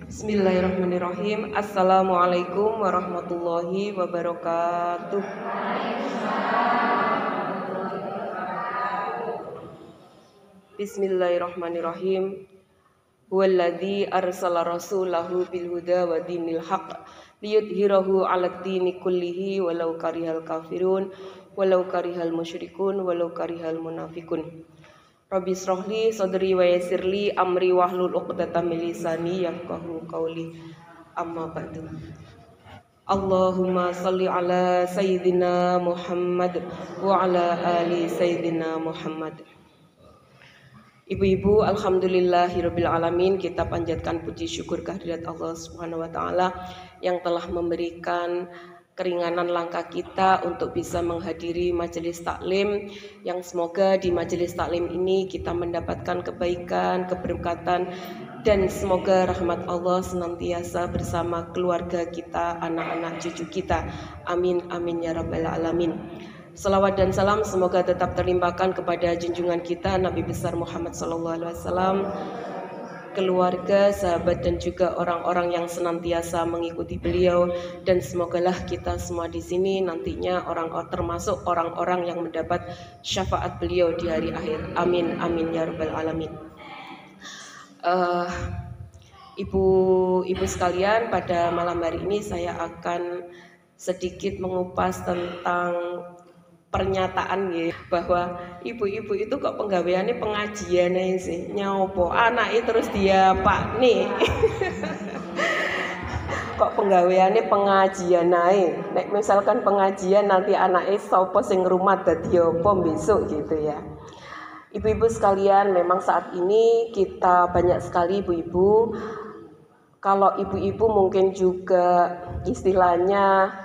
Bismillahirrahmanirrahim. Assalamualaikum warahmatullahi wabarakatuh. Bismillahirrahmanirrahim. Huwallazi arsala rasulahu bil huda wa dinil haqq liyudhhirahu 'alad dini kullihi walau karihal kafirun walau karihal musyrikun walau karihal munafikun. Rabbi shrahli sadri wa yassirli amri wahlul 'uqdatam min lisani yafqahu qawli. Amma ba'du. Allahumma shalli ala sayyidina Muhammad wa ala ali sayyidina Muhammad. Ibu-ibu, alhamdulillahirabbil alamin, kita panjatkan puji syukur kehadirat Allah Subhanahu wa taala yang telah memberikan keringanan langkah kita untuk bisa menghadiri majelis taklim, yang semoga di majelis taklim ini kita mendapatkan kebaikan, keberkatan, dan semoga rahmat Allah senantiasa bersama keluarga kita, anak-anak cucu kita. Amin amin ya rabbal alamin. Salawat dan salam semoga tetap terlimpahkan kepada junjungan kita Nabi besar Muhammad SAW, keluarga, sahabat, dan juga orang-orang yang senantiasa mengikuti beliau, dan semogalah kita semua di sini nantinya termasuk orang-orang yang mendapat syafaat beliau di hari akhir. Amin amin ya rabbal alamin. Ibu-ibu sekalian, pada malam hari ini saya akan sedikit mengupas tentang pernyataan ya, bahwa ibu-ibu itu kok penggaweannya pengajian sih, nyopo anaknya terus dia pak nih kok penggaweannya pengajian naik. Nek misalkan pengajian nanti anaknya sopo sing rumah dadi opo besok gitu ya. Ibu-ibu sekalian, memang saat ini kita banyak sekali ibu-ibu, kalau ibu-ibu mungkin juga istilahnya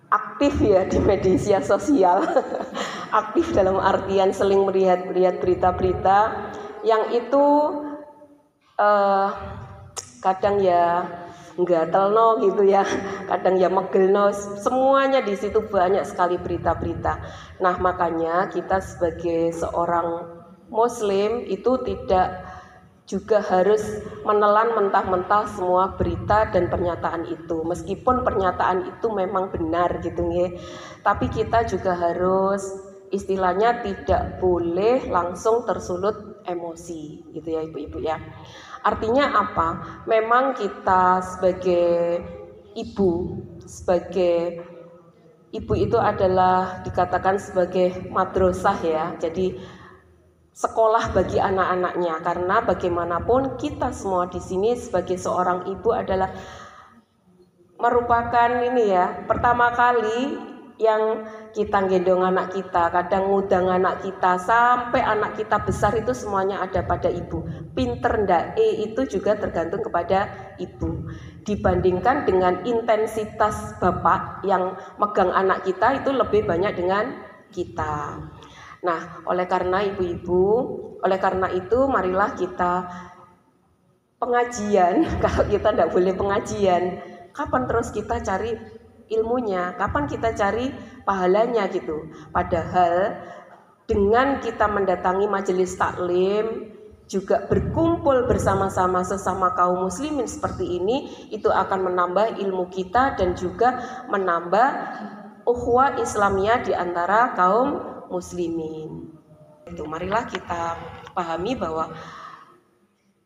aktif ya di media sosial aktif dalam artian seling melihat berita-berita yang itu kadang ya ngatelno gitu ya, kadang ya megelno, semuanya di situ banyak sekali berita-berita. Nah, makanya kita sebagai seorang muslim itu tidak juga harus menelan mentah-mentah semua berita dan pernyataan itu. Meskipun pernyataan itu memang benar gitu ya, tapi kita juga harus istilahnya tidak boleh langsung tersulut emosi gitu ya ibu-ibu ya. Artinya apa? Memang kita sebagai ibu itu adalah dikatakan sebagai madrasah ya. Jadi sekolah bagi anak-anaknya, karena bagaimanapun kita semua di sini sebagai seorang ibu adalah merupakan ini ya, pertama kali yang kita gendong anak kita, kadang ngudang anak kita sampai anak kita besar itu semuanya ada pada ibu. Pinter ndak itu juga tergantung kepada ibu. Dibandingkan dengan intensitas bapak yang megang anak kita itu lebih banyak dengan kita. Nah, oleh karena itu marilah kita pengajian. Kalau kita tidak boleh pengajian, kapan terus kita cari ilmunya? Kapan kita cari pahalanya gitu? Padahal dengan kita mendatangi majelis taklim, juga berkumpul bersama-sama sesama kaum muslimin seperti ini, itu akan menambah ilmu kita dan juga menambah ukhuwah Islamiyah di antara kaum muslimin. Itu marilah kita pahami bahwa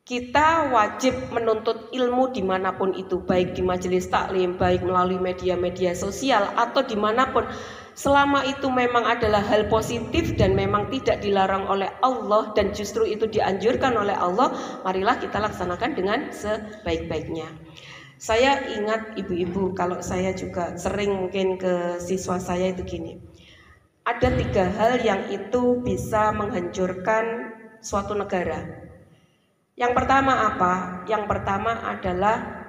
kita wajib menuntut ilmu dimanapun itu, baik di majelis taklim, baik melalui media-media sosial atau dimanapun, selama itu memang adalah hal positif dan memang tidak dilarang oleh Allah dan justru itu dianjurkan oleh Allah, marilah kita laksanakan dengan sebaik-baiknya. Saya ingat ibu-ibu, kalau saya juga sering mungkin ke siswa saya itu gini, ada 3 hal yang itu bisa menghancurkan suatu negara. Yang pertama apa? Yang pertama adalah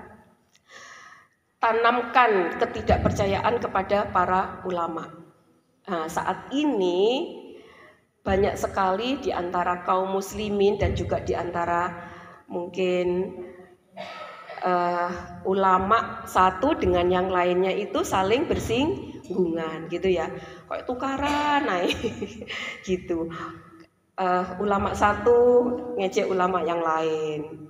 tanamkan ketidakpercayaan kepada para ulama. Nah, saat ini banyak sekali di antara kaum muslimin dan juga di antara mungkin ulama satu dengan yang lainnya itu saling bersinggungan gitu ya, kok tukaran naik gitu. Ulama satu ngejek ulama yang lain,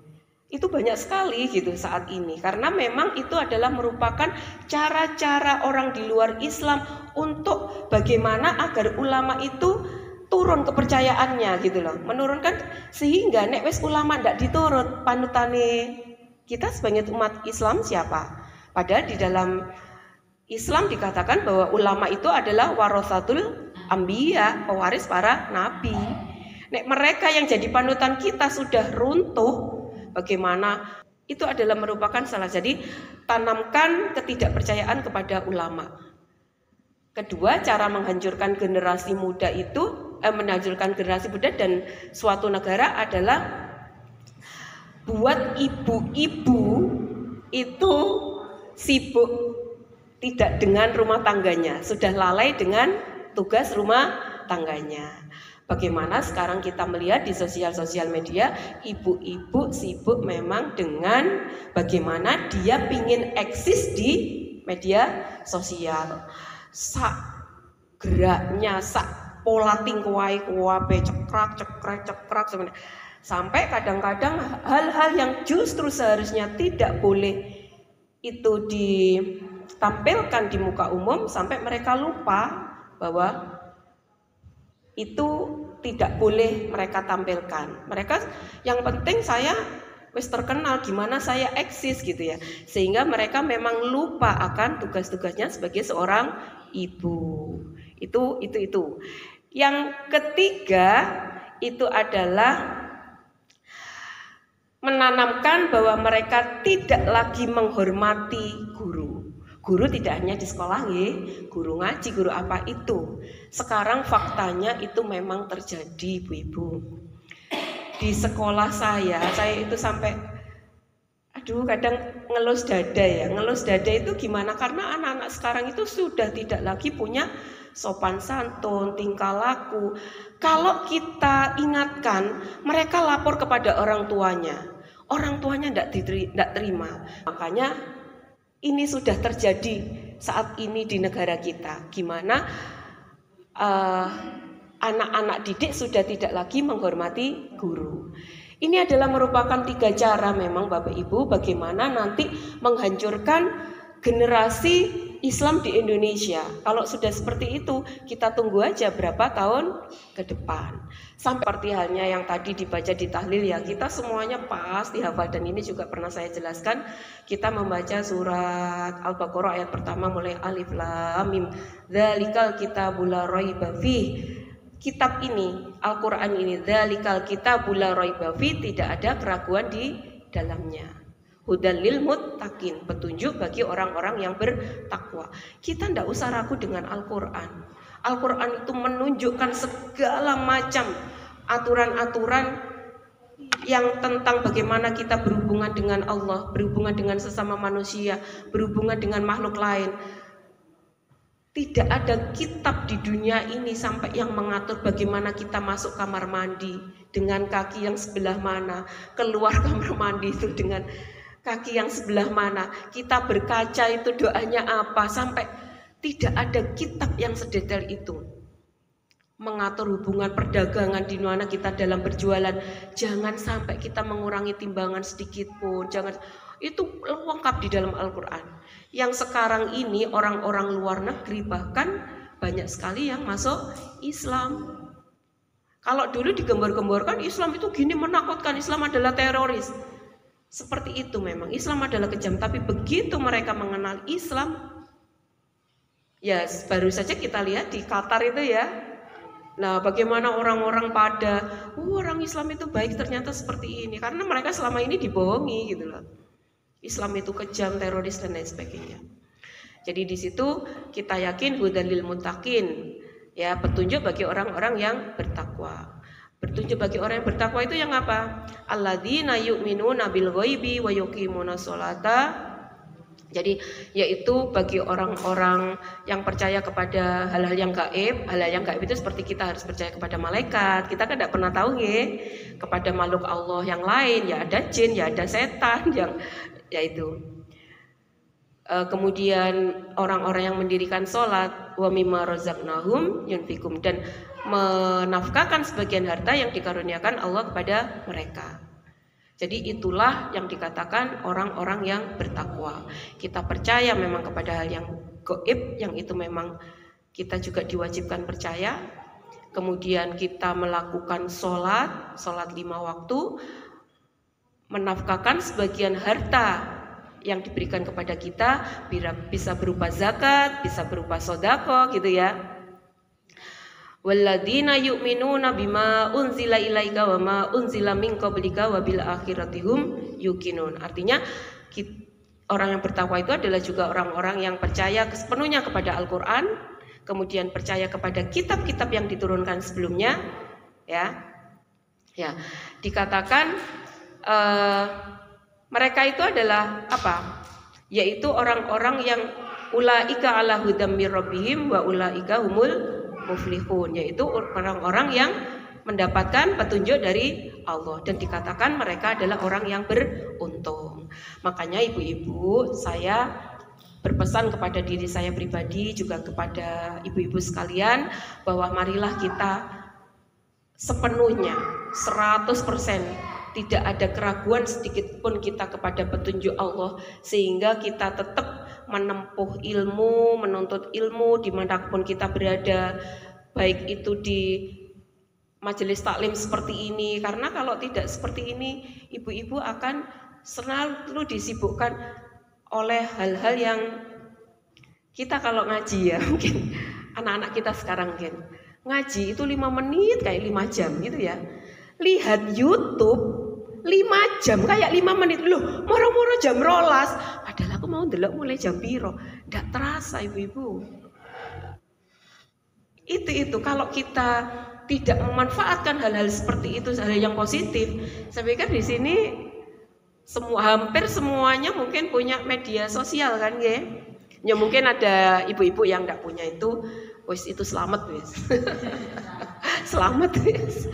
Itu banyak sekali gitu saat ini, karena memang itu adalah merupakan cara-cara orang di luar Islam untuk bagaimana agar ulama itu turun kepercayaannya gitu loh, menurunkan, sehingga nek wis ulama ndak diturut panutane kita sebagai umat Islam siapa? Padahal di dalam Islam dikatakan bahwa ulama itu adalah warasatul anbiya, pewaris para nabi. Nek mereka yang jadi panutan kita sudah runtuh, bagaimana? Itu adalah merupakan salah. Jadi tanamkan ketidakpercayaan kepada ulama. Kedua, cara menghancurkan generasi muda itu, menghancurkan generasi muda dan suatu negara adalah buat ibu-ibu itu sibuk tidak dengan rumah tangganya, sudah lalai dengan tugas rumah tangganya. Bagaimana sekarang kita melihat di sosial media, ibu-ibu sibuk memang dengan bagaimana dia pingin eksis di media sosial. Sak geraknya, sak pola tingkuai kuape cekrak sebenarnya. Sampai kadang-kadang hal-hal yang justru seharusnya tidak boleh itu ditampilkan di muka umum, sampai mereka lupa bahwa itu tidak boleh mereka tampilkan. Mereka yang penting saya wis terkenal, gimana saya eksis gitu ya. Sehingga mereka memang lupa akan tugas-tugasnya sebagai seorang ibu. Itu. Yang ketiga itu adalah menanamkan bahwa mereka tidak lagi menghormati guru. Guru tidak hanya di sekolah, guru ngaji, guru apa itu. Sekarang faktanya itu memang terjadi, ibu-ibu. Di sekolah saya itu sampai, kadang ngelus dada ya. Ngelus dada itu gimana? Karena anak-anak sekarang itu sudah tidak lagi punya sopan santun, tingkah laku. Kalau kita ingatkan, mereka lapor kepada orang tuanya. Orang tuanya tidak terima. Makanya ini sudah terjadi saat ini di negara kita, gimana anak-anak didik sudah tidak lagi menghormati guru. Ini adalah merupakan 3 cara memang Bapak Ibu bagaimana nanti menghancurkan generasi Islam di Indonesia. Kalau sudah seperti itu, kita tunggu aja berapa tahun ke depan. Sampai seperti halnya yang tadi dibaca di tahlil ya, kita semuanya pasti hafal, dan ini juga pernah saya jelaskan. Kita membaca surat Al-Baqarah ayat pertama mulai alif lam mim. Dzalikal kitabul la raiba fih. Kitab ini, Al-Qur'an ini, dzalikal kitabul la raiba fih, tidak ada keraguan di dalamnya. Hudal lil muttaqin, petunjuk bagi orang-orang yang bertakwa. Kita tidak usah ragu dengan Al-Quran. Al-Quran itu menunjukkan segala macam aturan-aturan yang tentang bagaimana kita berhubungan dengan Allah, berhubungan dengan sesama manusia, berhubungan dengan makhluk lain. Tidak ada kitab di dunia ini sampai yang mengatur bagaimana kita masuk kamar mandi dengan kaki yang sebelah mana, keluar kamar mandi itu dengan kaki yang sebelah mana, kita berkaca itu doanya apa, sampai tidak ada kitab yang sedetail itu. Mengatur hubungan perdagangan di mana kita dalam berjualan, jangan sampai kita mengurangi timbangan sedikit pun, jangan. Itu lengkap di dalam Al-Quran. Yang sekarang ini orang-orang luar negeri bahkan banyak sekali yang masuk Islam. Kalau dulu digembor-gemborkan Islam itu gini menakutkan, Islam adalah teroris. Seperti itu memang, Islam adalah kejam. Tapi begitu mereka mengenal Islam, ya baru saja kita lihat di Qatar itu ya. Nah bagaimana orang-orang pada, orang Islam itu baik, ternyata seperti ini. Karena mereka selama ini dibohongi gitu loh. Islam itu kejam, teroris dan lain sebagainya. Jadi di situ kita yakin hudalil muttaqin, ya petunjuk bagi orang-orang yang bertakwa. Petunjuk bagi orang yang bertakwa itu yang apa? Alladzina yu'minuna bil ghaibi wa yuqimuna sholata. Jadi yaitu bagi orang-orang yang percaya kepada hal-hal yang gaib. Hal-hal yang gaib itu seperti kita harus percaya kepada malaikat. Kita kan tidak pernah tahu kepada makhluk Allah yang lain, ya ada jin, ya ada setan, yang yaitu. Kemudian orang-orang yang mendirikan sholat, wa mimma razaqnahum yunfikum, dan menafkahkan sebagian harta yang dikaruniakan Allah kepada mereka. Jadi itulah yang dikatakan orang-orang yang bertakwa. Kita percaya memang kepada hal yang gaib, yang itu memang kita juga diwajibkan percaya. Kemudian kita melakukan sholat 5 waktu, menafkahkan sebagian harta yang diberikan kepada kita, bisa berupa zakat, bisa berupa sodako gitu ya. Walladzina yu'minuna bima unzila ilaika wa ma unzila min qablika wa bil akhirati hum yuqinun. Artinya orang yang bertakwa itu adalah juga orang-orang yang percaya sepenuhnya kepada Al-Qur'an, kemudian percaya kepada kitab-kitab yang diturunkan sebelumnya, ya. Ya, dikatakan mereka itu adalah apa? Yaitu orang-orang yang ulaika ala hudam mir rabbihim wa ulaika humul muflihun, yaitu orang-orang yang mendapatkan petunjuk dari Allah, dan dikatakan mereka adalah orang yang beruntung. Makanya ibu-ibu, saya berpesan kepada diri saya pribadi, juga kepada ibu-ibu sekalian, bahwa marilah kita sepenuhnya 100% tidak ada keraguan sedikit pun kita kepada petunjuk Allah, sehingga kita tetap menempuh ilmu, menuntut ilmu dimanapun kita berada, baik itu di majelis taklim seperti ini. Karena kalau tidak seperti ini, ibu-ibu akan selalu disibukkan oleh hal-hal yang kita kalau ngaji ya, mungkin anak-anak kita sekarang mungkin ngaji itu 5 menit kayak 5 jam gitu ya. Lihat YouTube 5 jam kayak 5 menit loh, moro-moro jam 12. Padahal aku mau ndelok mulai jam piro. Nggak terasa ibu-ibu. Itu kalau kita tidak memanfaatkan hal-hal seperti itu, hal yang positif. Saya pikir di sini hampir semuanya mungkin punya media sosial kan ya. Ya mungkin ada ibu-ibu yang nggak punya itu, wis itu selamat wis. Selamat wis.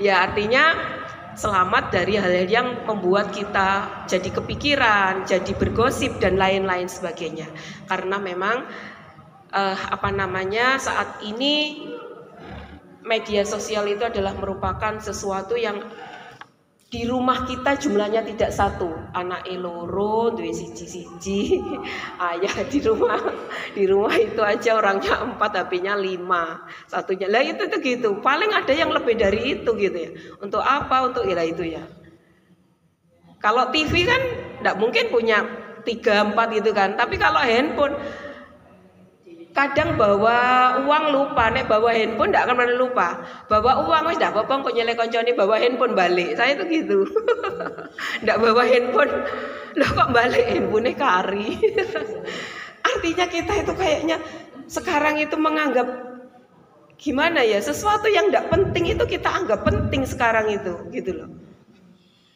Ya artinya selamat dari hal-hal yang membuat kita jadi kepikiran, jadi bergosip dan lain-lain sebagainya. Karena memang saat ini media sosial itu adalah merupakan sesuatu yang di rumah kita jumlahnya tidak satu, anak loro, duwe siji, ayah di rumah itu aja orangnya 4, HP-nya 5, satunya lah itu gitu. Paling ada yang lebih dari itu gitu ya. Untuk apa? Untuk itu ya. Kalau TV kan enggak mungkin punya 3, 4 gitu kan. Tapi kalau handphone kadang bawa uang lupa, nek bawa handphone ndak akan pernah lupa. Bawa uang wis ndak apa-apa kok nyelek koncone bawa handphone balik. Saya itu gitu. Ndak bawa handphone. Loh kok balik handphone kari. Artinya kita itu kayaknya sekarang itu menganggap gimana ya, sesuatu yang ndak penting itu kita anggap penting sekarang itu, gitu loh.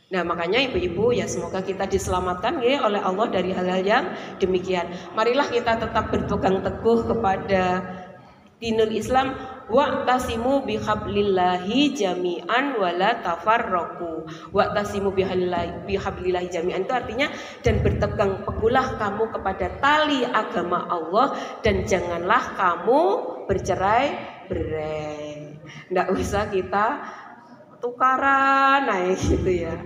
Nah makanya ibu-ibu ya semoga kita diselamatkan ya oleh Allah dari hal-hal yang demikian. Marilah kita tetap berpegang teguh kepada dinul Islam, wa'tasimu bihablillahi jami'an wala tafarraqu. Wa'tasimu bihablillahi jami'an itu artinya dan berpegang teguhlah kamu kepada tali agama Allah dan janganlah kamu bercerai-berai. Nggak usah kita tukaran naik gitu ya.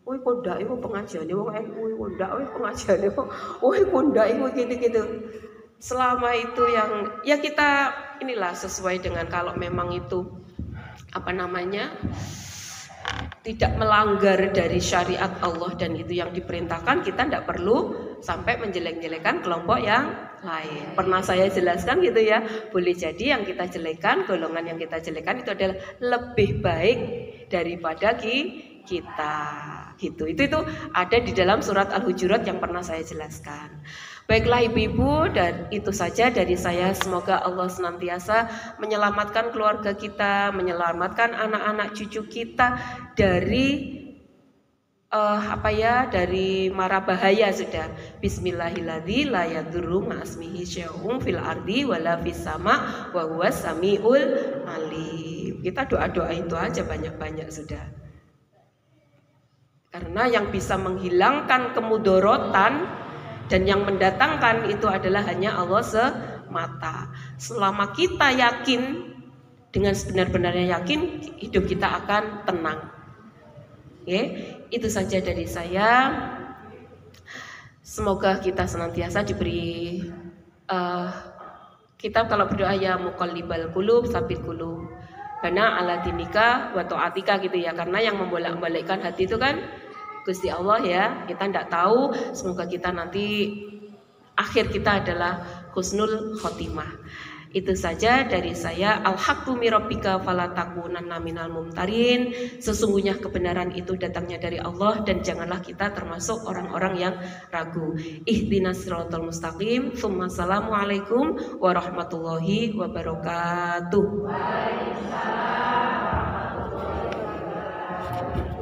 Woi kondak iku pengajiane wong NU, kondak woi pengajiane wong, woi kondak iku gitu-gitu. Selama itu yang ya kita inilah sesuai dengan kalau memang itu tidak melanggar dari syariat Allah dan itu yang diperintahkan, kita tidak perlu sampai menjelek-jelekan kelompok yang lain. Pernah saya jelaskan gitu ya, boleh jadi yang kita jelekan, golongan yang kita jelekan itu adalah lebih baik daripada kita gitu. Itu ada di dalam surat Al-Hujurat yang pernah saya jelaskan. Baiklah ibu-ibu, dan itu saja dari saya. Semoga Allah senantiasa menyelamatkan keluarga kita, menyelamatkan anak-anak cucu kita dari dari mara bahaya sudah. Bismillahirrahmanirrahim. La yadurru ma'asmihi syai'un fil ardi wala fis sama wa huwas samiul alim. Kita doa-doa itu aja banyak-banyak sudah. Karena yang bisa menghilangkan kemudorotan dan yang mendatangkan itu adalah hanya Allah semata. Selama kita yakin, dengan sebenar-benarnya yakin, hidup kita akan tenang. Itu saja dari saya. Semoga kita senantiasa diberi kita kalau berdoa ya muqallibal qulub sabit qulub. Karena ala dinika wa taatika gitu ya. Karena yang membolak-balikkan hati itu kan Gusti Allah ya. Kita tidak tahu, semoga kita nanti akhir kita adalah husnul khotimah. Itu saja dari saya. Al-haqqu mirabbika fala takunanna minal mumtarin. Sesungguhnya kebenaran itu datangnya dari Allah dan janganlah kita termasuk orang-orang yang ragu. Ihdinas siratal mustaqim. Assalamualaikum warahmatullahi wabarakatuh. Waalaikumsalam warahmatullahi wabarakatuh.